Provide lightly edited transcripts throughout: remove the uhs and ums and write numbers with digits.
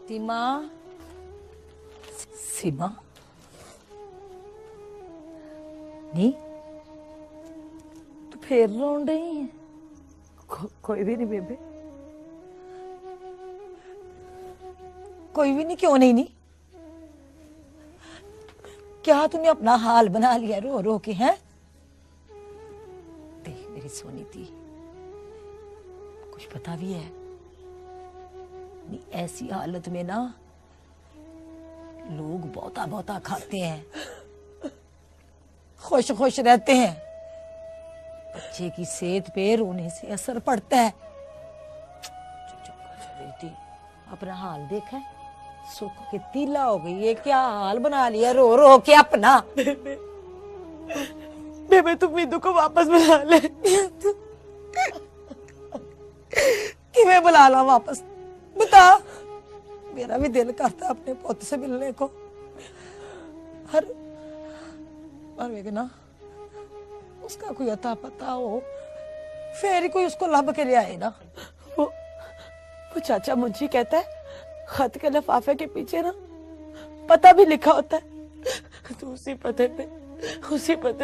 सीमा, सीमा, नहीं तू फिर रोन रही है? कोई भी नहीं बेबे, कोई भी नहीं। क्यों नहीं? क्या तूने अपना हाल बना लिया रो रो के? हैं देख मेरी सोनी थी, कुछ पता भी है नहीं, ऐसी हालत में ना लोग बहुता बहुता खाते हैं, खुश खुश रहते हैं। बच्चे की सेहत पे रोने से असर पड़ता है। बेटी अपना हाल देखा, सुख के तीला हो गई। ये क्या हाल बना लिया रो रो के अपना। बेबे तुम मीनू को वापस बुला ले। किਵੇਂ बुला ला वापस? बता। मेरा भी दिल करता अपने पुत से मिलने को, हर वे ना उसका कोई अता पता हो, फिर ही कोई उसको लब के ले आए ना। वो चाचा मुंशी कहता है खत के लिफाफे के पीछे ना पता भी लिखा होता है, तो उसी पते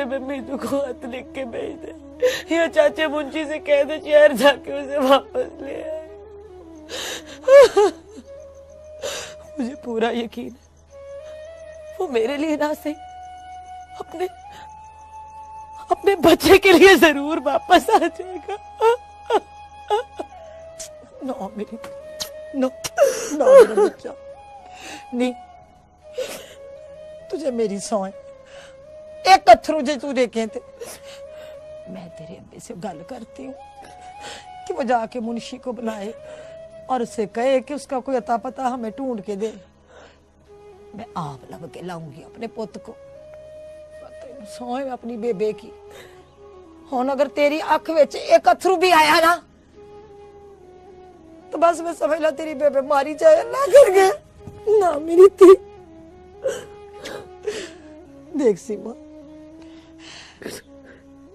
पे मीनू को खत लिख के भेज दे, या चाचा मुंशी से कह दे शहर जाके उसे वापस ले आए। मुझे पूरा यकीन है वो मेरे लिए ना सही अपने बच्चे के लिए जरूर वापस आ जाएगा। नो मेरी नो मेरा बच्चा नहीं, तुझे मेरी सौं एक अथरू जे तू देखे थे। मैं तेरे अब्बे से गल करती हूँ कि वो जाके मुंशी को बुलाए और उससे कहे कि उसका कोई अता पता हमें ढूंढ के दे। मैं आप लब के लाऊंगी अपने पुत को। सौं अपनी बेबे की। हुन अगर तेरी अख विच एक अथरू भी आया ना तो बस मैं समझ ला तेरी बेबे मारी जाए। अल्लाह कर गए ना मेरी थी। देख सीमा,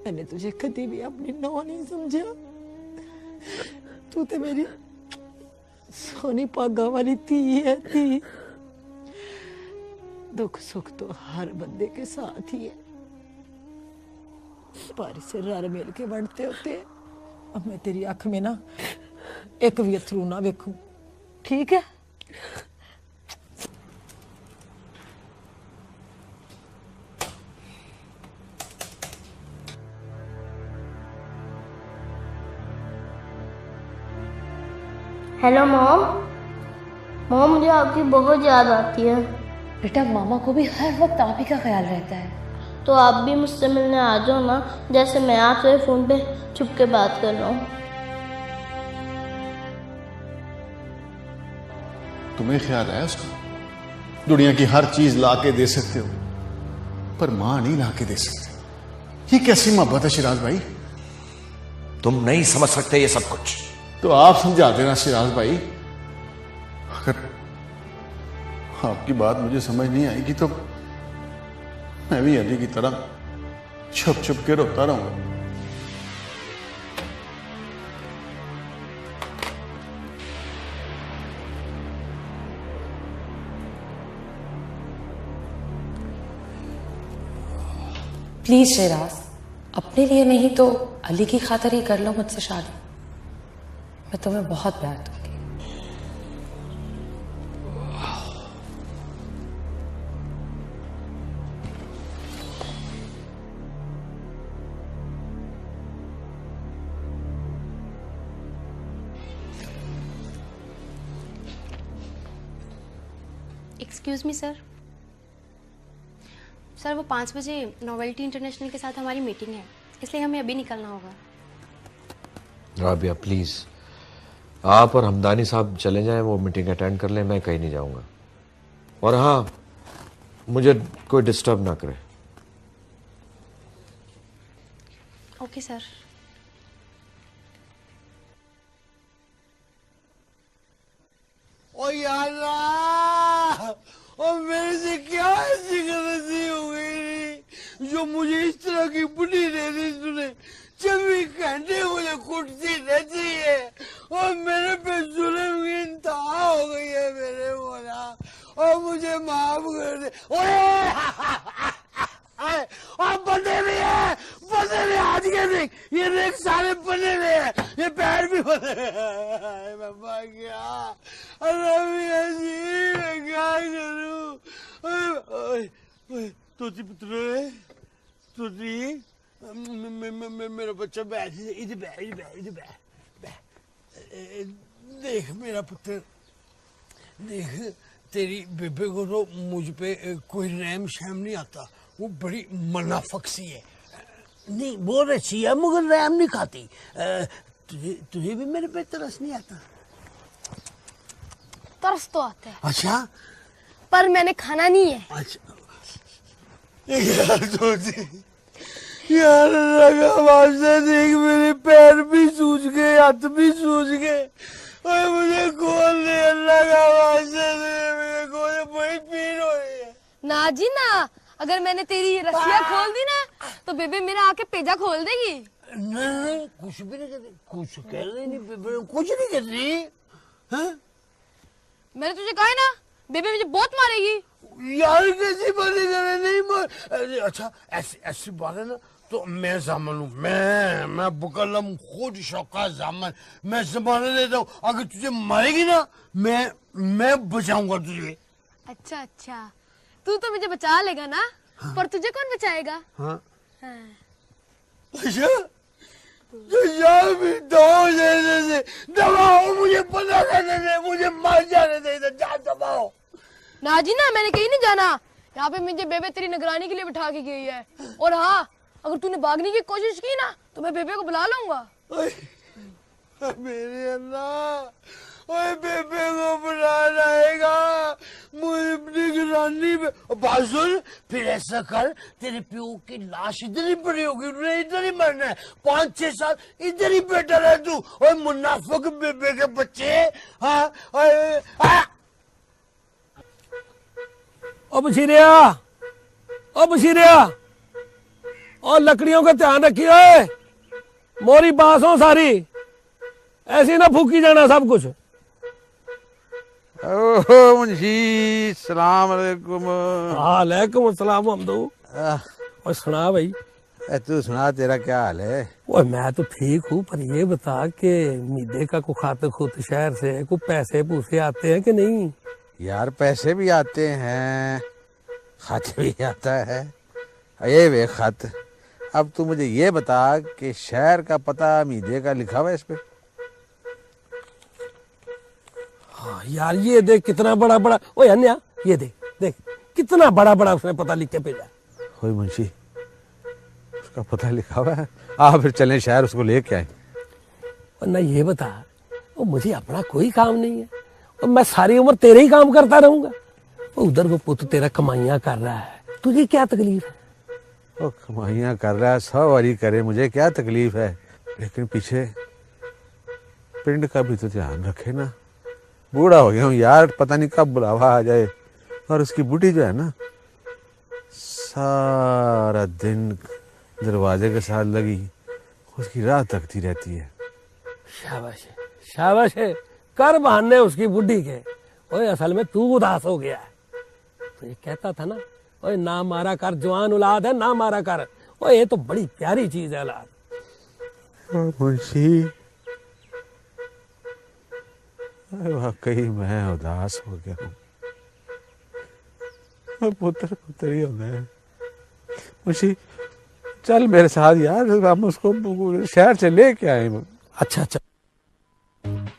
मैंने तुझे कभी भी अपनी नौ नहीं समझा। तू तो मेरी सोनी पागा वाली थी है थी। दुख सुख तो हर बंदे के साथ ही है, पर से रल मिल के बढ़ते होते हैं। अब मैं तेरी आंख में ना एक भी अथरू ना देखूं, ठीक है? हेलो मॉम, मुझे आपकी बहुत याद आती है। बेटा मामा को भी हर वक्त आप ही का ख्याल रहता है। तो आप भी मुझसे मिलने आ जाओ ना, जैसे मैं आपसे फोन पे छुप के बात कर रहा हूँ। तुम्हें ख्याल है उसका? दुनिया की हर चीज ला के दे सकते हो पर मां नहीं ला के दे सकते। ये कैसी मोहब्बत है शिराज भाई? तुम नहीं समझ सकते ये सब कुछ। तो आप समझा देना शिराज भाई। अगर आपकी बात मुझे समझ नहीं आएगी तो मैं भी अली की तरह छुप छुप के रोता रहूंगा। प्लीज शेराज, अपने लिए नहीं तो अली की खातिर ही कर लो मुझसे शादी। मैं तुम्हें बहुत प्यार दूंगी। Excuse me sir. सर वो 5 बजे नोवेल्टी इंटरनेशनल के साथ हमारी मीटिंग है, इसलिए हमें अभी निकलना होगा। राबिया प्लीज, आप और हमदानी साहब चले जाएं, वो मीटिंग अटेंड कर लें, मैं कहीं नहीं जाऊंगा। और हाँ, मुझे कोई डिस्टर्ब ना करे। Okay sir. ओ यार, और मेरे से क्या ऐसी गलती हो गई जो मुझे इस तरह की बुढ़ी दे दी तूने। 24 घंटे मुझे कुटती रहती है और मेरे पे जुल्म की इंतहा हो गई है मेरे मौला, और मुझे माफ कर दे। और बंदे भी है, बंदे भी आज के देख, ये देख सारे बने हुए हैं, ये पैर भी बने हैं। बाबा क्या, अरे मैं क्या करूं। तोती पुत्र है, तोती मेरा बच्चा बैठ, इधर बैठ, इधर बैठ, इधर बैठ। देख मेरा पुत्र, देख तेरी बेबे को तो मुझ पे कोई रहम शहम नहीं आता, वो बड़ी मुनाफिक सी है। नहीं बहुत अच्छी है मगर रहम नहीं खाती। तुझे भी मेरे पे तरस नहीं आता? तरस तो आता है। अच्छा, पर मैंने खाना नहीं है। अच्छा यार तोती, यार लगा वास्ते देख मेरे पैर भी सूज गए, हाथ भी सूज गए, और मुझे खोल दे, अल्लाह का वास्ते दे, मेरे को बड़ी पीड़ हो रही है। ना जी ना, अगर मैंने तेरी रस्सियाँ खोल दी ना तो बेबे मेरा आके पेजा खोल देगी। नहीं कुछ भी नहीं करती, कुछ कह रही नहीं बेबे, कुछ नहीं कर रही। हाँ? मैंने तुझे कहा है ना, बेबे मुझे बहुत मारेगी। यार कैसी बातें कर रहे, नहीं मार। अच्छा ऐसी ऐसी बात है ना, तो मैं जामन हूँ, मैं बुकलम खुद शौका जामन, मैं जमाना देता हूँ। अगर तुझे मारेगी ना, मैं बचाऊंगा तुझे। अच्छा अच्छा, तू तो मुझे बचा लेगा ना। हाँ। पर तुझे कौन बचाएगा? हाँ। हाँ। अच्छा तो यार भी दबाओ, मुझे पता करने दे, मुझे मार जाने दे, जा दबाओ। ना जी ना, मैंने कहीं नहीं जाना, यहाँ पे मुझे बेबे तेरी निगरानी के लिए बिठा के गई है। और हाँ, अगर तूने भागने की कोशिश की ना तो मैं बेबे को बुला लूंगा। मेरे अल्लाह, ओए बेबे को बुलाना आएगा, मुझे निगरानी में। बात सुन, फिर ऐसा कर, तेरे प्यो की लाश इधर ही पड़ी होगी, उन्हें इधर ही मरना है, 5-6 साल इधर ही बैठा रह तू। और मुनाफिक बेबे के बच्चे। हाँ ओ बशीरिया, ओ बशीरिया, और लकड़ियों का ध्यान रखिए, मोरी बांस हो सारी, ऐसी ना फूकी जाना सब कुछ। ओहो मुंशी, सलाम अलैकुम। वालेकुम अस्सलाम हमदू। और सुना भाई। तू सुना, तेरा क्या हाल है? ओए मैं तो ठीक हूँ, पर ये बता कि मीदे का को खाते खुद शहर से को पैसे पूसे आते हैं कि नहीं? यार पैसे भी आते हैं, खत भी आता है। ये वे खत, अब तू मुझे ये बता कि शहर का पता मीदे का लिखा हुआ है इस पे? हाँ यार, ये देख कितना बड़ा बड़ा, ओए अन्या ये देख कितना बड़ा बड़ा उसने पता लिख के भेजा। ओए मुंशी, उसका पता लिखा हुआ है? आ फिर चलें शहर, उसको लेके आए। वरना ये बता, वो मुझे अपना कोई काम नहीं है और मैं सारी उम्र तेरे ही काम करता रहूंगा। उधर वो पुत्र तेरा कमाइयां कर रहा है, तुझे क्या तकलीफ है? वो कमाइयां कर रहा है, 100 वारी करे, मुझे क्या तकलीफ है, लेकिन पीछे पिंड का भी तो ध्यान रखे ना। बूढ़ा हो गया हूँ यार, पता नहीं कब बुलावा आ जाए। और उसकी बूढ़ी जो है ना, सारा दिन दरवाजे के साथ लगी उसकी राह तकती रहती है। शाबाश है, शाबाश है, कर बहाने उसकी बुढ़ी के। ओए असल में तू उदास हो गया है, तो ये कहता था ना, ओए ना मारा कर, जवान औलाद है ना मारा कर। ओए ये तो बड़ी प्यारी चीज है औलाद। मुंशी वाकई मैं उदास हो गया हूँ, पुत्र पुत्र ही होना है। मुंशी चल मेरे साथ यार, हम उसको शहर से लेके आए। अच्छा अच्छा।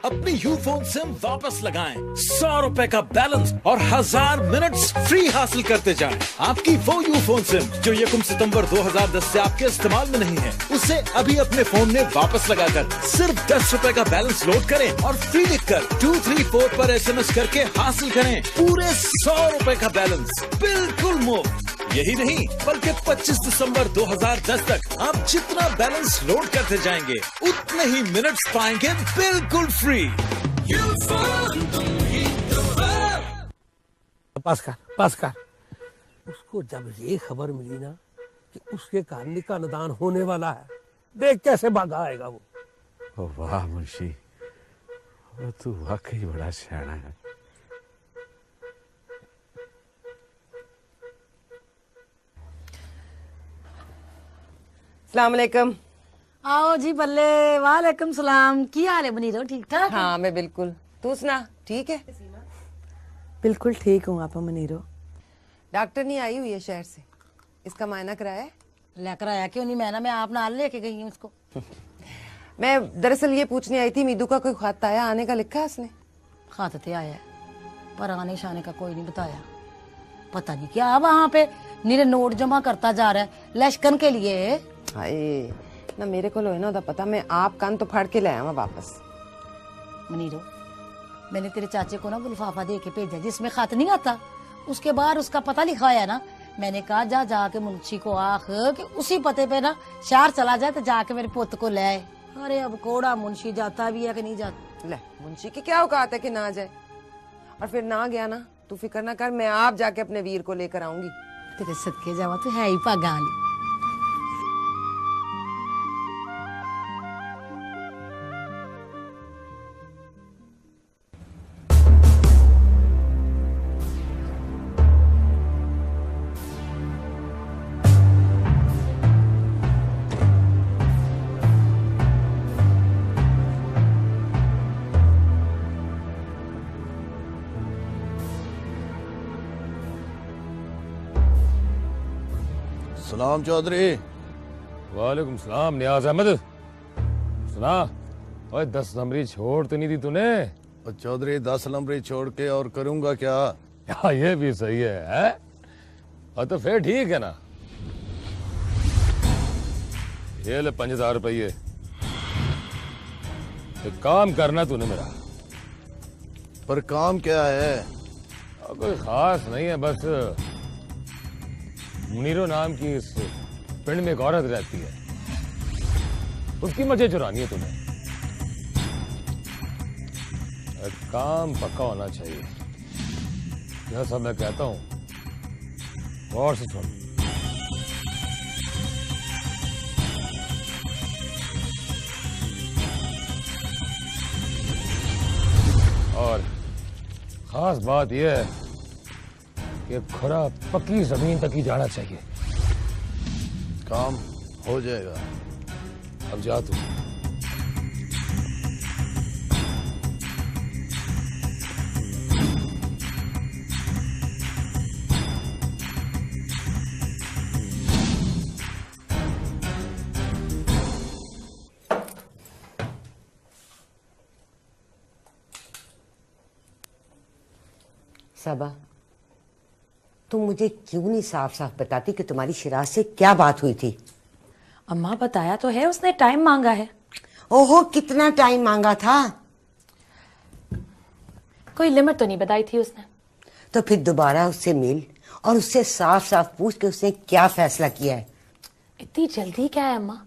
अपनी यूफोन सिम वापस लगाएं। 100 रुपए का बैलेंस और 1000 मिनट्स फ्री हासिल करते जाएं। आपकी वो यूफोन सिम जो 1 सितंबर 2010 से आपके इस्तेमाल में नहीं है, उसे अभी अपने फोन में वापस लगाकर सिर्फ 10 रुपए का बैलेंस लोड करें और फ्री लिखकर 234 पर SMS करके हासिल करें पूरे 100 रुपए का बैलेंस बिल्कुल मुफ्त। यही नहीं बल्कि 25 दिसंबर 2010 तक आप जितना बैलेंस लोड करते जाएंगे उतने ही मिनट्स पाएंगे बिल्कुल फ्री। पास कर। उसको जब ये खबर मिली ना कि उसके कहानी का निदान होने वाला है, देख कैसे भागा आएगा वो। ओ वाह मुंशी, वो तू वाकई बड़ा सियाना है। अस्सलाम वालेकुम। आओ जी बल्ले, वालेकुम सलाम। की हाल है बनीरो, ठीक ठाक? हाँ मैं बिल्कुल, तू सुना ठीक है? बिल्कुल ठीक हूँ आपा मनीरो। डॉक्टर नहीं आई हुई है शहर से, इसका मायना कराया है? लेकर आया क्यों नहीं? मैं आप नाल लेके गई हूँ उसको। मैं दरअसल ये पूछने आई थी, मीदू का कोई खत आया, आने का लिखा है उसने? खत ते आया है पर आने शाने का कोई नहीं बताया। पता नहीं क्या वहाँ पे निरे नोट जमा करता जा रहा है लश्कन के लिए। हाय ना मेरे को है ना उदा पता, मैं आप कान तो फाड़ के ले आया वापस। मनीरो, मैंने तेरे चाचे को ना वो लिफाफा दे के भेजा जिसमें खत नहीं आता, उसके बाद उसका पता लिखा है ना। मैंने कहा जा जाके मुंशी को आख कि उसी पते पे ना शहर चला जाए तो जाके मेरे पुत को ले आए। अरे अब कोड़ा मुंशी जाता भी है कि नहीं जाता। ले मुंशी की क्या औकात है कि ना जाए, और फिर ना गया ना तू फिक्र ना कर, मैं आप जाके अपने वीर को लेकर आऊंगी। तेरे सदके जावा तो है ही पागाली। सलाम चौधरी। वालेकुम सलाम नियाज अहमद। सुना, ओए 10 नंबरी छोड़ तो नहीं दी तूने? और चौधरी 10 नंबरी छोड़ के और करूंगा क्या? हाँ ये भी सही है? और तो फिर ठीक है ना। ये ले 5000 रुपये, एक काम करना तूने मेरा। पर काम क्या है? कोई खास नहीं है, बस मुनीरो नाम की इस पिंड में एक औरत रहती है, उसकी मजे चुरानी है तुम्हें। काम पक्का होना चाहिए, यह सब मैं कहता हूं, गौर से सुन। और खास बात यह है कि खुरा पक्की जमीन तक ही जाना चाहिए। काम हो जाएगा। अब जा तू। सबा, तुम मुझे क्यों नहीं साफ साफ बताती कि तुम्हारी शिराज से क्या बात हुई थी? अम्मा बताया तो है, उसने टाइम मांगा है। ओहो, कितना टाइम मांगा था? कोई लिमिट तो नहीं बताई थी उसने। तो फिर दोबारा उससे मिल और उससे साफ साफ पूछ के उसने क्या फैसला किया है। इतनी जल्दी क्या है अम्मा?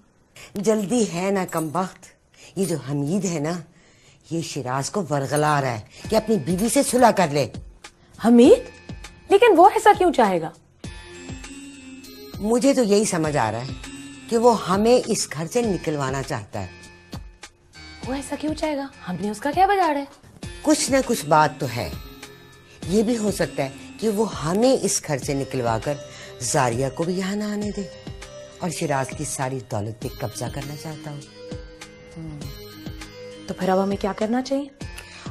जल्दी है ना कमबख्त, ये जो हमीद है ना, ये शिराज को वरगला रहा है कि अपनी बीवी से सुलह कर ले। हमीद? लेकिन वो ऐसा क्यों चाहेगा? मुझे तो यही समझ आ रहा है कि वो हमें इस घर से निकलवाना चाहता है। वो ऐसा क्यों चाहेगा? हमने उसका क्या बिगाड़ा है? कुछ ना कुछ बात तो है। ये भी हो सकता है कि वो हमें इस घर से निकलवा कर जारिया को भी यहाँ ना आने दे और शिराज की सारी दौलत पे कब्जा करना चाहता हूँ। तो फिर अब हमें क्या करना चाहिए?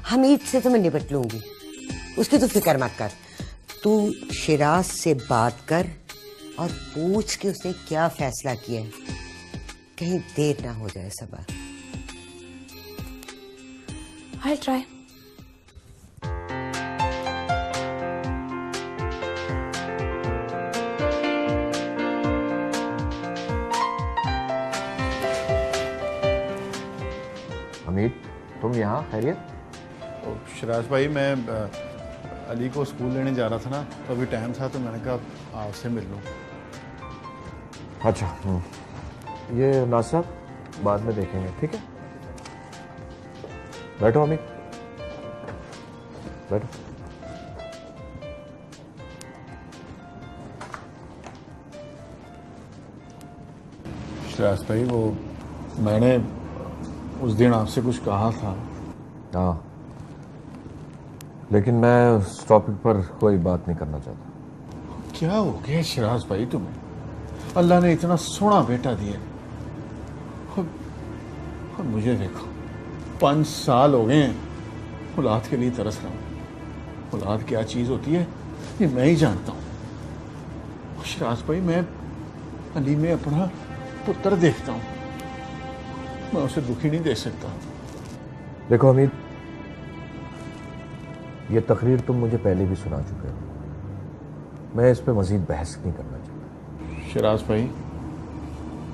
हमीद से तो मैं निपट लूंगी, उसकी तो फिक्र मत कर। तू शिराज से बात कर और पूछ के उसने क्या फैसला किया है, कहीं देर ना हो जाए सबा। I'll try. हमीद, तुम यहाँ खैरियत? शराज भाई, मैं अली को स्कूल लेने जा रहा था ना, तो अभी टाइम था तो मैंने कहा आपसे मिल लूँ। अच्छा, ये नासा बाद में देखेंगे, ठीक है? बैठो अमित, बैठो। शराज भाई, वो मैंने उस दिन आपसे कुछ कहा था। हाँ, लेकिन मैं उस टॉपिक पर कोई बात नहीं करना चाहता। क्या हो गया शराज भाई तुम्हें? अल्लाह ने इतना सोना बेटा दिया और मुझे देखो, 5 साल हो गए हैं औलाद के लिए तरस रहा हूँ। औलाद क्या चीज़ होती है ये मैं ही जानता हूँ। शराज भाई, मैं अली में अपना पुत्र देखता हूँ, मैं उसे दुखी नहीं दे सकता। देखो अमित, ये तकरीर तुम मुझे पहले भी सुना चुके हो, मैं इस पे मजीद बहस नहीं करना चाहता। शराज भाई,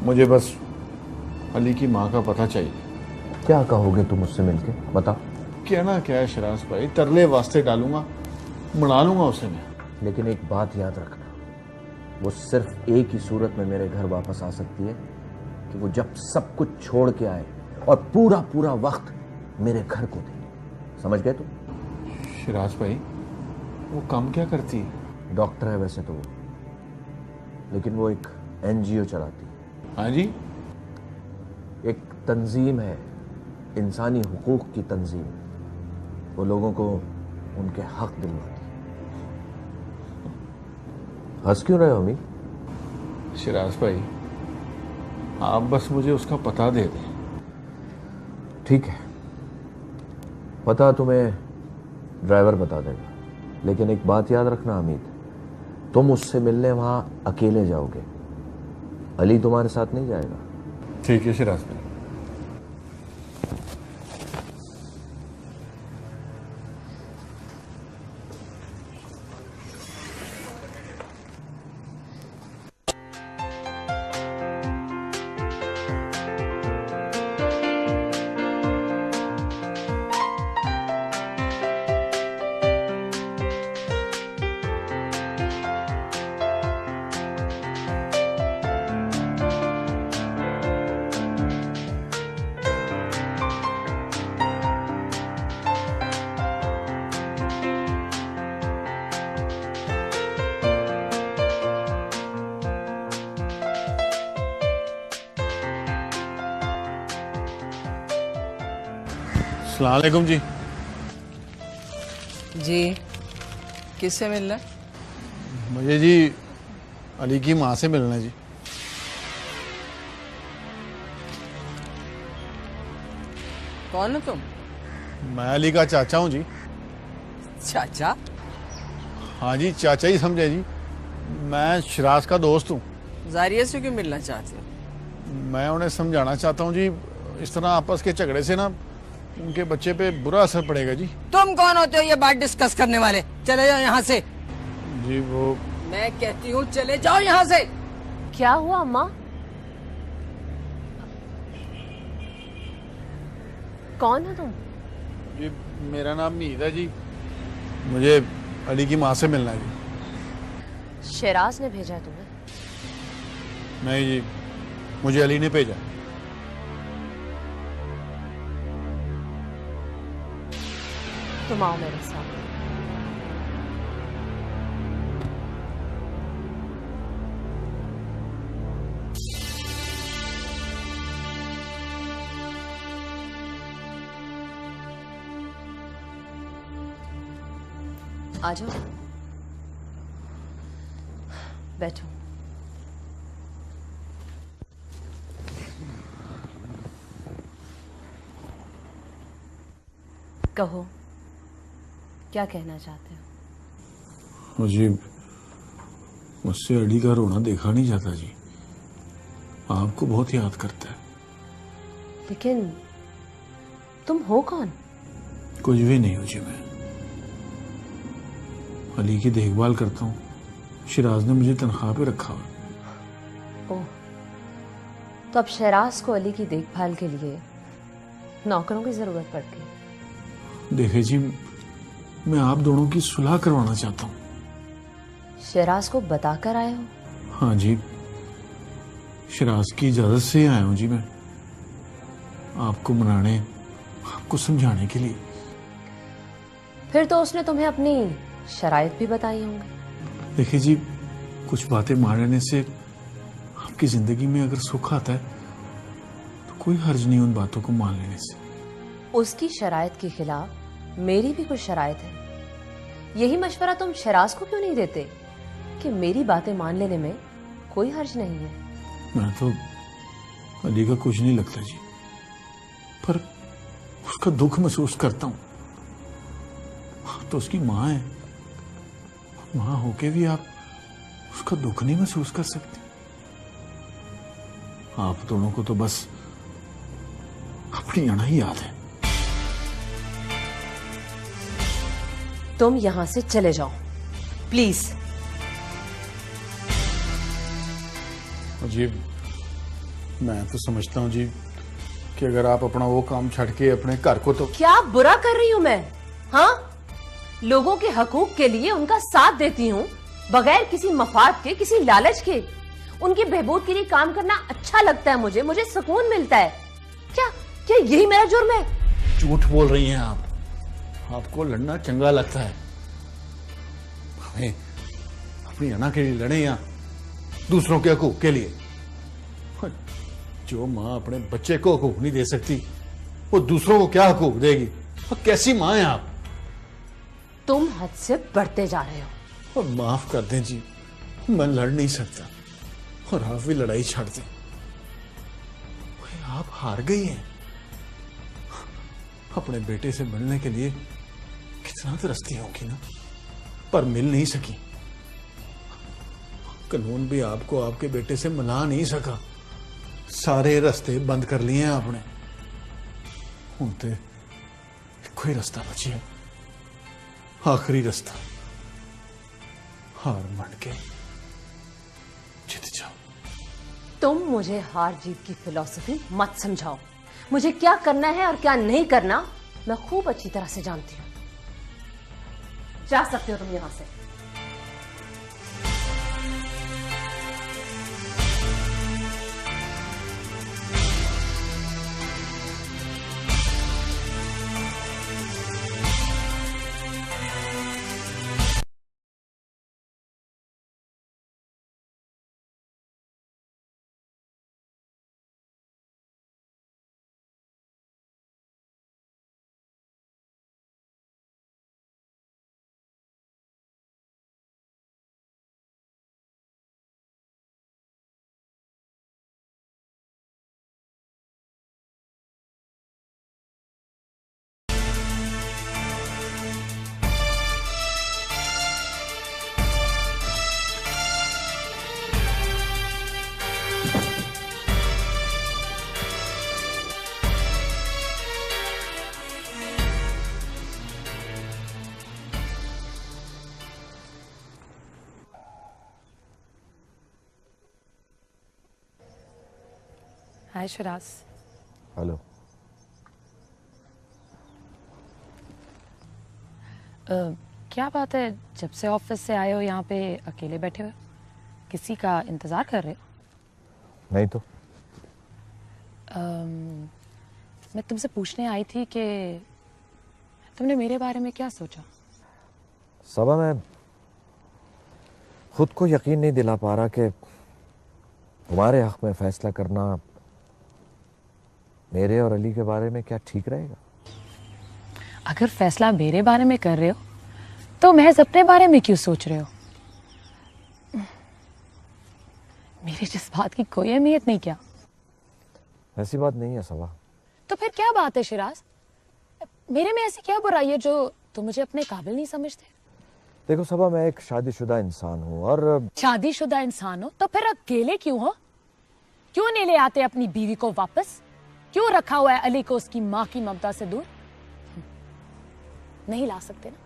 मुझे बस अली की माँ का पता चाहिए। क्या कहोगे तुम उससे मिलके, बताओ। कहना क्या है शराज भाई, तरले वास्ते डालूंगा, मना लूंगा उसे मैं। लेकिन एक बात याद रखना, वो सिर्फ एक ही सूरत में मेरे घर वापस आ सकती है कि वो जब सब कुछ छोड़ के आए और पूरा पूरा वक्त मेरे घर को दे। समझ गए तुम? शराज भाई, वो काम क्या करती है? डॉक्टर है वैसे तो वो, लेकिन वो एक NGO चलाती है। हाँ जी? एक तंजीम है, इंसानी हुकूक की तंजीम। वो लोगों को उनके हक दिलवाती है। हंस क्यों रहे हो अमी? शराज भाई, आप बस मुझे उसका पता दे दें। ठीक है, पता तुम्हें ड्राइवर बता देगा, लेकिन एक बात याद रखना अमित, तुम उससे मिलने वहां अकेले जाओगे, अली तुम्हारे साथ नहीं जाएगा। ठीक है शराज भाई। अस्सलाम वालेकुम जी। जी, किससे मिलना? मुझे जी अली की माँ से मिलना है जी। कौन हो तुम? मैं अली का चाचा हूँ जी। चाचा? हाँ जी, चाचा ही समझे जी। मैं शराज का दोस्त हूँ। जारिया से क्यों मिलना चाहते हो? मैं उन्हें समझाना चाहता हूँ जी, इस तरह आपस के झगड़े से ना उनके बच्चे पे बुरा असर पड़ेगा जी। तुम कौन होते हो ये बात डिस्कस करने वाले? चले जाओ यहाँ से। जी वो, मैं कहती हूँ चले जाओ यहाँ से। क्या हुआ अम्मा? कौन हो तुम? जी मेरा नाम मीद है जी, मुझे अली की माँ से मिलना है जी। शराज ने भेजा तुम्हें? नहीं जी, मुझे अली ने भेजा। तुम आओ मेरे साथ। आ जाओ, बैठो। कहो, क्या कहना चाहते हो? मुझे मुझसे अली का रोना देखा नहीं जाता जी, आपको बहुत याद करता है। लेकिन तुम हो कौन? कुछ भी नहीं हूं जी मैं। अली की देखभाल करता हूँ। शिराज ने मुझे तनख्वाह पे रखा हुआ। ओह, तो अब शहराज को अली की देखभाल के लिए नौकरों की जरूरत पड़ती है। देखिए जी, मैं आप दोनों की सुलह करवाना चाहता हूँ। शहराज को बताकर आए हो? हाँ जी, शिराज की इजाजत से आया हूँ जी मैं, आपको मनाने, आपको समझाने के लिए। फिर तो उसने तुम्हें अपनी शराइत भी बताई होंगी। देखिए जी, कुछ बातें मान लेने से आपकी जिंदगी में अगर सुख आता है तो कोई हर्ज नहीं उन बातों को मान लेने से। उसकी शराइत के खिलाफ मेरी भी कुछ शराइत है। यही मशवरा तुम शहराज को क्यों नहीं देते कि मेरी बातें मान लेने में कोई हर्ज नहीं है? मैं तो अली का कुछ नहीं लगता जी, पर उसका दुख महसूस करता हूँ। तो उसकी माँ है, माँ होके भी आप उसका दुख नहीं महसूस कर सकते। आप दोनों को तो बस अपनी अना ही याद है। तुम यहां से चले जाओ प्लीज। जी, मैं तो समझता हूँ जी कि अगर आप अपना वो काम छड़ के अपने घर को तो। क्या बुरा कर रही हूं मैं? हाँ, लोगों के हकूक के लिए उनका साथ देती हूँ बगैर किसी मफाद के, किसी लालच के। उनकी बहबूद के लिए काम करना अच्छा लगता है मुझे सुकून मिलता है। क्या क्या यही मेरा जुर्म है? झूठ बोल रही हैं आप। आपको लड़ना चंगा लगता है। हमें अपनी अना के लिए लड़े या दूसरों के हकूक के लिए? जो माँ अपने बच्चे को हकूक नहीं दे सकती, वो दूसरों को क्या हकूक देगी? कैसी माँ है आप? तुम हद से बढ़ते जा रहे हो। और माफ कर दें जी, मैं लड़ नहीं सकता और आप भी लड़ाई छाड़ दें। आप हार गई हैं। अपने बेटे से मिलने के लिए कितना तरसती होगी ना, पर मिल नहीं सकी। कानून भी आपको आपके बेटे से मिला नहीं सका। सारे रास्ते बंद कर लिए हैं आपने। हुण ते कोई रास्ता बची है, आखिरी रास्ता। हार मान के जीत जाओ। तुम मुझे हार जीत की फिलॉसफी मत समझाओ। मुझे क्या करना है और क्या नहीं करना मैं खूब अच्छी तरह से जानती हूं। जा सकते हो तुम यहां से। हाय शिराज। हेलो। क्या बात है, जब से ऑफिस से आए हो यहाँ पे अकेले बैठे हो? किसी का इंतजार कर रहे हो? नहीं तो। मैं तुमसे पूछने आई थी कि तुमने मेरे बारे में क्या सोचा? सबा, मैं खुद को यकीन नहीं दिला पा रहा कि तुम्हारे हक में फैसला करना मेरे और अली के बारे में क्या ठीक रहेगा। अगर फैसला मेरे बारे में कर रहे हो तो महज अपने बारे में क्यों सोच रहे हो? मेरी जिस बात की कोई अहमियत नहीं क्या? ऐसी बात नहीं है सबा। तो फिर क्या बात है शिराज? मेरे में ऐसी क्या बुराई है जो तुम मुझे अपने काबिल नहीं समझते? देखो सबा, मैं एक शादीशुदा इंसान हूँ और शादीशुदा इंसान हो तो फिर अकेले क्यों हो? क्यों नहीं ले आते अपनी बीवी को वापस? क्यों रखा हुआ है अली को उसकी माँ की ममता से दूर? नहीं ला सकते ना,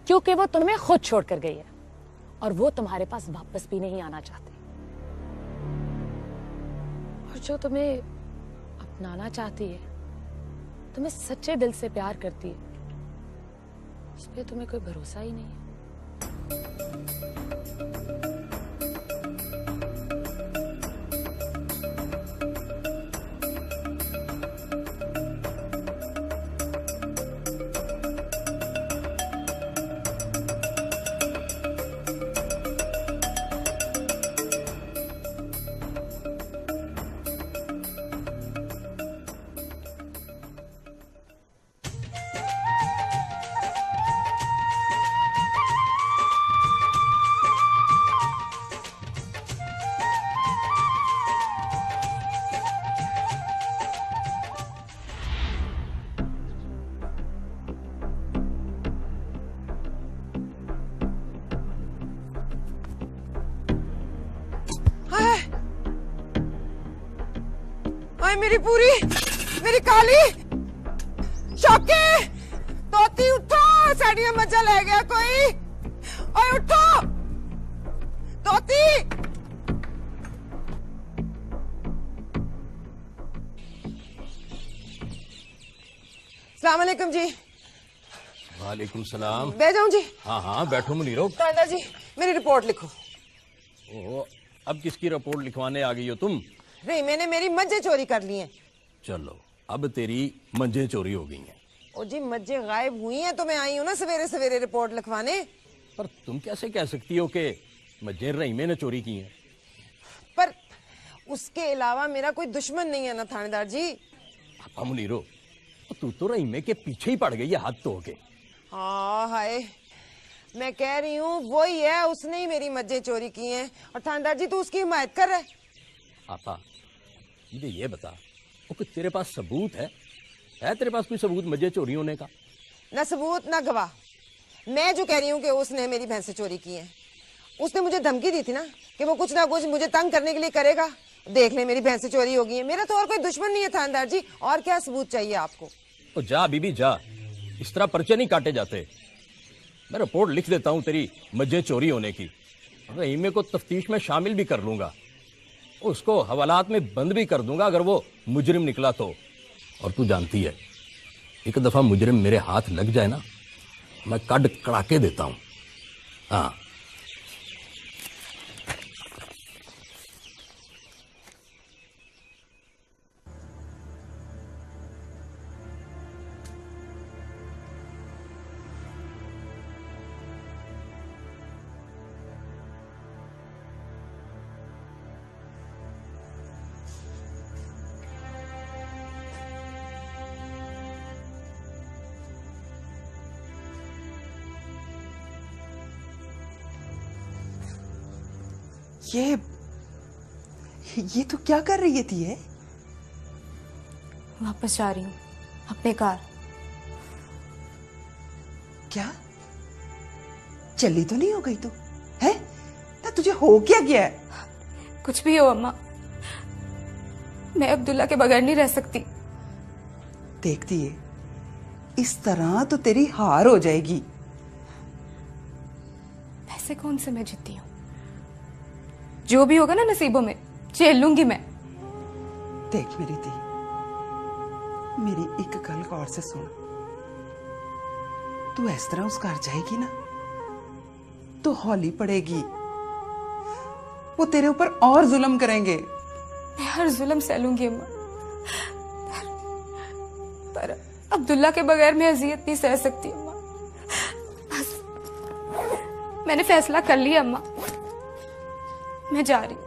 क्योंकि वो तुम्हें खुद छोड़कर गई है और वो तुम्हारे पास वापस भी नहीं आना चाहती। और जो तुम्हें अपनाना चाहती है, तुम्हें सच्चे दिल से प्यार करती है, उस पर तुम्हें कोई भरोसा ही नहीं है। मेरी पूरी, मेरी काली, शौके, तोती उठो, साड़ियां मजा ले गया कोई, ओए उठो, तोती। सलाम अलैकुम जी। वालेकुम सलाम। बैठ जाऊं जी? हाँ हाँ बैठो मुनीरो। दादा जी मेरी रिपोर्ट लिखो। ओ, अब किसकी रिपोर्ट लिखवाने आ गई हो तुम? नहीं, मैंने मेरी मज्जे चोरी कर ली हैं। चलो अब तेरी मज्जें चोरी हो गई हैं। ओ जी मज्जे गायब हुई हैं तो मैं आई हूँ ना सवेरे सवेरे रिपोर्ट लिखवाने। पर तुम कैसे कह सकती हो कि मज्जें रहीमे ने चोरी की हैं? पर उसके अलावा मेरा कोई दुश्मन नहीं है ना थानेदार जी। पापा मुनीरो, तू तो रहीमे के पीछे ही पड़ गई है हाथ धो के। हाँ हाय, मैं कह रही हूँ वही है, उसने ही मेरी मज्जें चोरी की हैं और थानेदार जी तू उसकी हिमायत कर रहा है। पापा मुझे ये बता, वो कि तेरे पास सबूत है तेरे पास कोई सबूत मज्जे चोरी होने का? ना सबूत ना गवाह। मैं जो कह रही हूँ कि उसने मेरी भैंसें चोरी की हैं। उसने मुझे धमकी दी थी ना कि वो कुछ ना कुछ मुझे तंग करने के लिए करेगा। देख ले मेरी भैंसें चोरी हो गई हैं। मेरा तो और कोई दुश्मन नहीं है थानेदार जी, और क्या सबूत चाहिए आपको? तो जा बीबी जा, इस तरह पर्चे नहीं काटे जाते। मैं रिपोर्ट लिख देता हूँ तेरी मज्जें चोरी होने की, रहीमे को तफ्तीश में शामिल भी कर लूंगा, उसको हवालात में बंद भी कर दूंगा अगर वो मुजरिम निकला तो। और तू जानती है एक दफा मुजरिम मेरे हाथ लग जाए ना, मैं कड़ कड़ाके देता हूं। हाँ ये तो क्या कर रही थी? है वापस जा रही हूँ अपने कार। क्या चली तो नहीं हो गई तू? है ना, तुझे हो क्या गया है? कुछ भी हो अम्मा, मैं अब्दुल्ला के बगैर नहीं रह सकती। देखती है इस तरह तो तेरी हार हो जाएगी। ऐसे कौन से मैं जीती हूँ? जो भी होगा ना नसीबों में झेल लूंगी मैं। देख मेरी दी, मेरी एक गल गौर से सुन। तू इस तरह उस घर जाएगी ना तो हौली पड़ेगी, वो तेरे ऊपर और जुल्म करेंगे। मैं हर जुल्म सह लूंगी अम्मा, पर अब्दुल्ला के बगैर मैं अजियत नहीं सह सकती अम्मा। बस मैंने फैसला कर लिया अम्मा, मैं जा रही हूं।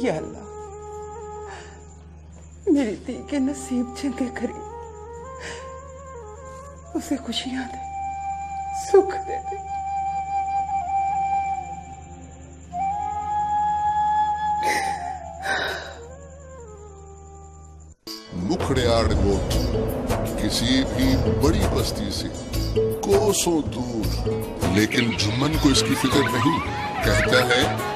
या अल्लाह, मेरी धी के नसीब चंगे करी, उसे खुशियां दे, सुख दे दे। मुखड़ियाड़ गोठ किसी भी बड़ी बस्ती से कोसों दूर, लेकिन जुम्मन को इसकी फिक्र नहीं। कहता है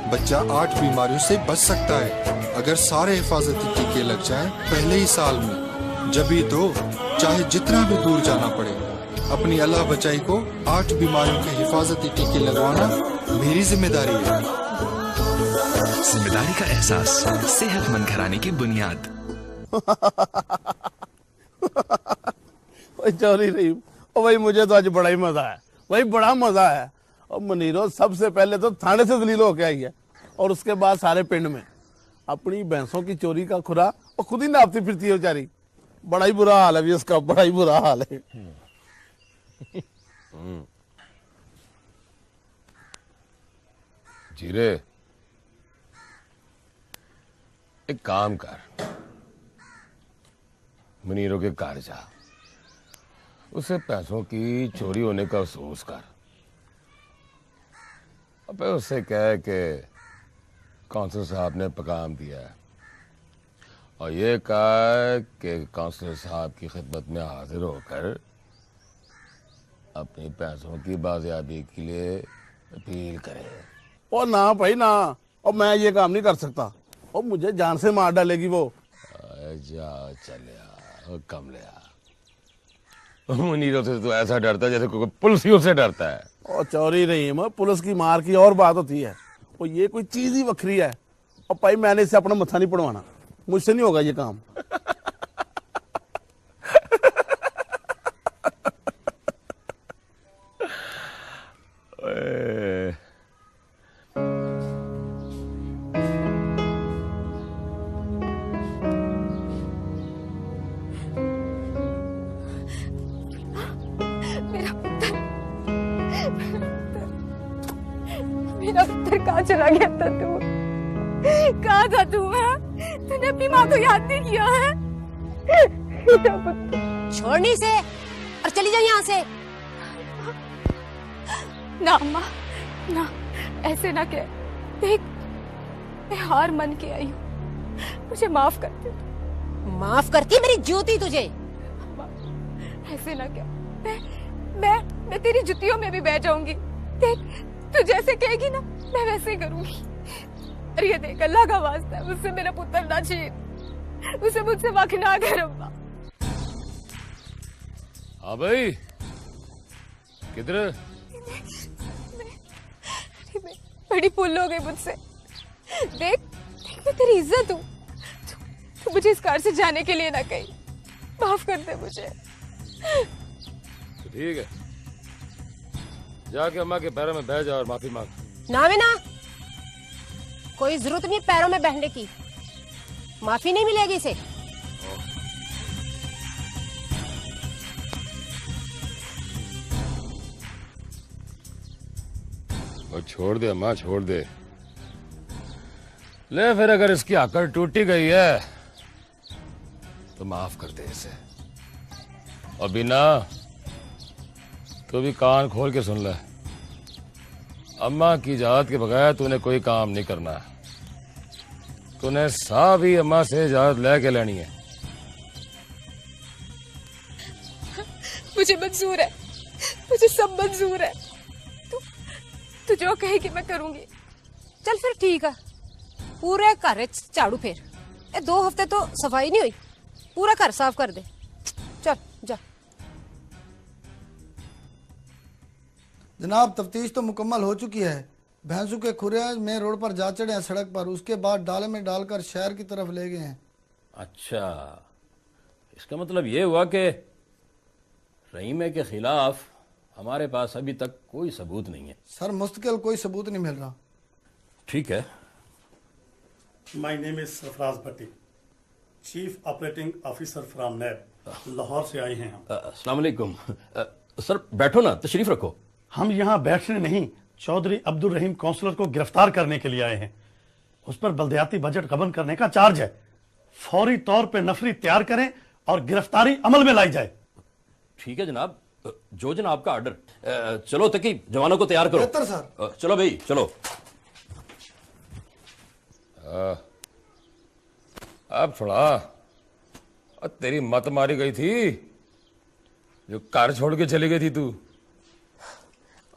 बच्चा 8 बीमारियों से बच सकता है अगर सारे हिफाजती टीके लग जाएं पहले ही साल में। जभी तो चाहे जितना भी दूर जाना पड़े, अपनी अल्लाह बचाई को 8 बीमारियों के हिफाजती टीके लगवाना मेरी जिम्मेदारी है। जिम्मेदारी का एहसास, सेहतमंद घराने की बुनियाद। चौरी रही ओ भाई, मुझे तो आज बड़ा ही मजा है भाई, बड़ा मजा है। और मनीरो सबसे पहले तो थाने से दलील होके आई है और उसके बाद सारे पिंड में अपनी भैंसों की चोरी का खुरा और खुद ही नापती फिरती है बेचारी। बड़ा ही बुरा हाल है भी उसका, बड़ा ही बुरा हाल है। जीरे, एक काम कर, मनीरो के घर जा, उसे पैसों की चोरी होने का अफसोस कर। अब उससे कह के काउंसलर साहब ने पैगाम दिया है और ये कहा कि काउंसलर साहब की खिदमत में हाजिर होकर अपनी पैसों की बाजियाबी के लिए अपील करे। और ना भाई ना, और मैं ये काम नहीं कर सकता और मुझे जान से मार डालेगी वो। जा चलिया कमलिया, मुनीरों से तो ऐसा डरता है जैसे कोई पुलिसियों से डरता है। और चौरी रहीम, पुलिस की मार की और बात होती है, और ये कोई चीज ही वखरी है। और भाई मैंने इसे अपना मत्था नहीं पड़वाना, मुझसे नहीं होगा ये काम। मेरा पुत्र कहाँ चला गया था तू? कहाँ था तू? तूने अपनी माँ को याद नहीं किया है? मेरा पुत्र छोड़नी से और चली जाओ यहाँ से। ना अम्मा, ना ऐसे ना कह। देख, मैं हार मान के आई हूँ, मुझे माफ कर दे। माफ करती मेरी ज्योति तुझे? अम्मा, ऐसे ना कह। मैं तेरी जुतियों में भी बह जाऊंगी। देख, तू जैसे कहेगी ना मैं वैसे ही करूंगी। अरे ये देख, अल्लाह का वास्ता है, मुझसे मेरा पुत्र ना छीन, उसे मुझसे वाकई ना कर अम्मा। हाँ भाई, किधर? मैं बड़ी भूल हो गई मुझसे। देख, मैं तेरी इज्जत हूँ, तू मुझे इस कार से जाने के लिए ना कही। माफ कर दे मुझे। तो ठीक है, जाके अम्मा के पैरों में बह जा और माफी मांग। ना में ना, कोई जरूरत नहीं पैरों में बैठने की, माफी नहीं मिलेगी इसे। और छोड़ दे अम्मा, छोड़ दे। ले फिर, अगर इसकी आकड़ टूटी गई है तो माफ कर दे इसे। और बिना तो भी कान खोल के सुन ले, अम्मा की इजाजत के बगैर तूने कोई काम नहीं करना। तूने साफ ही अम्मा से इजाजत लेके लेनी है। मुझे मंजूर है, मुझे सब मंजूर है। तू जो कहेगी मैं करूंगी। चल फिर ठीक है, पूरे घर झाड़ू फेर। 2 हफ्ते तो सफाई नहीं हुई, पूरा घर साफ कर दे। चल जा। जनाब, तफ्तीश तो मुकम्मल हो चुकी है। भैंसों के खुरे में रोड पर जा चढ़े हैं सड़क पर, उसके बाद डाले में डालकर शहर की तरफ ले गए हैं। अच्छा, इसका मतलब ये हुआ कि रहीमे के खिलाफ हमारे पास अभी तक कोई सबूत नहीं है। सर, मुस्तकिल कोई सबूत नहीं मिल रहा। ठीक है। My name is Sarfaraz Bhatti, chief operating officer from NAB, Lahore से आए हैं हम। अस्सलाम वालेकुम। सर बैठो ना, तशरीफ रखो। हम यहाँ बैठने नहीं, चौधरी अब्दुल रहीम काउंसलर को गिरफ्तार करने के लिए आए हैं। उस पर बल्दियाती बजट गबन करने का चार्ज है। फौरी तौर पे नफरी तैयार करें और गिरफ्तारी अमल में लाई जाए। ठीक है जनाब, जो जनाब का ऑर्डर। चलो तकी, जवानों को तैयार करो। सर। चलो भाई चलो। अब थोड़ा तेरी मत मारी गई थी जो कार छोड़ के चली गई थी तू।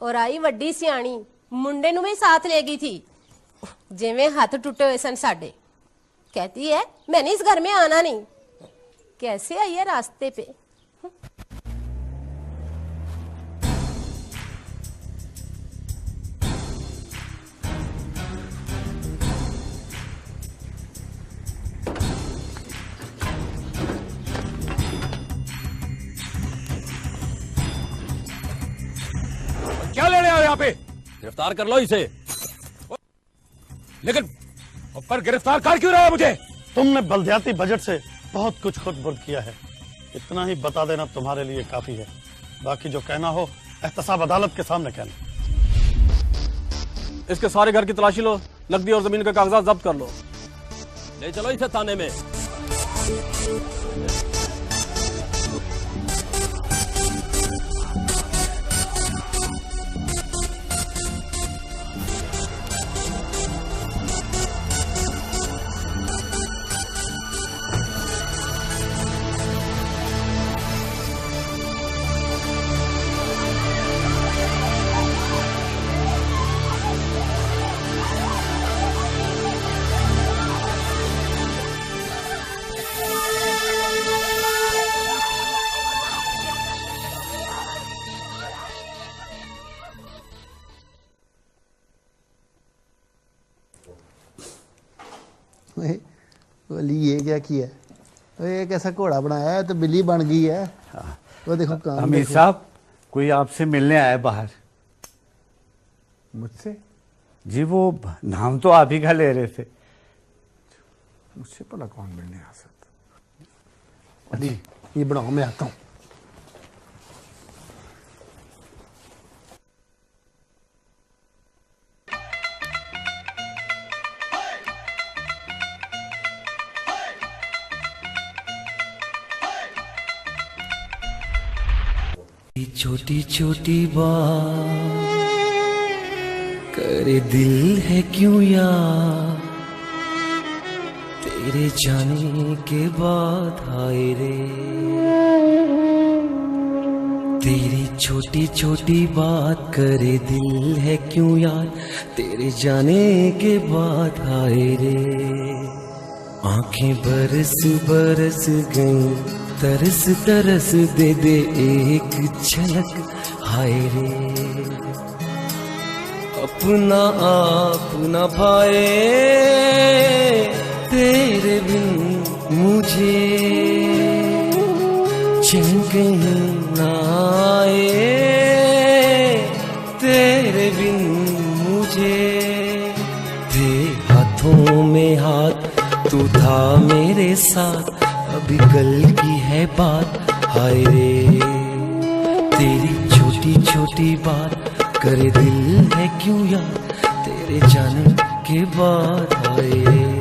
और आई वड्डी सियाणी, मुंडे नु भी साथ ले गई थी। जिवें हाथ टूटे हुए सन साडे। कहती है मैंने इस घर में आना नहीं। कैसे आई है रास्ते पे। क्या लेने आओ यहाँ पे? गिरफ्तार कर लो इसे। लेकिन पर गिरफ्तार कर क्यों रहा है मुझे? तुमने बलदियाती बजट से बहुत कुछ खुद बुर्द किया है, इतना ही बता देना तुम्हारे लिए काफी है। बाकी जो कहना हो एहतसाब अदालत के सामने कहना। इसके सारे घर की तलाशी लो, नकदी और जमीन के कागजात जब्त कर लो। ले चलो इसे थाने में। बोली ये क्या किया है? एक ऐसा घोड़ा बनाया है तो बिल्ली बन गई है। वो देखो काम। अमीर साहब कोई आपसे मिलने आया बाहर। मुझसे? जी वो नाम तो आप ही का ले रहे थे। मुझसे भला कौन मिलने आ सकता। अली ये बनाओ, मैं आता हूँ। छोटी छोटी बात करे दिल है क्यों यार, तेरे जाने के बाद हाय रे। तेरी छोटी छोटी बात करे दिल है क्यों यार, तेरे जाने के बाद हाय रे। आंखें बरस बरस गईं, तरस तरस दे दे एक झलक हाय रे। अपना आप न पाए तेरे बिन मुझे, चैन कहीं ना आए तेरे बिन मुझे। तेरे हाथों में हाथ तू था मेरे साथ, अभी कल की है बात हाय रे। तेरी छोटी छोटी बात करे दिल है क्यों यार, तेरे जाने के बाद हाय रे।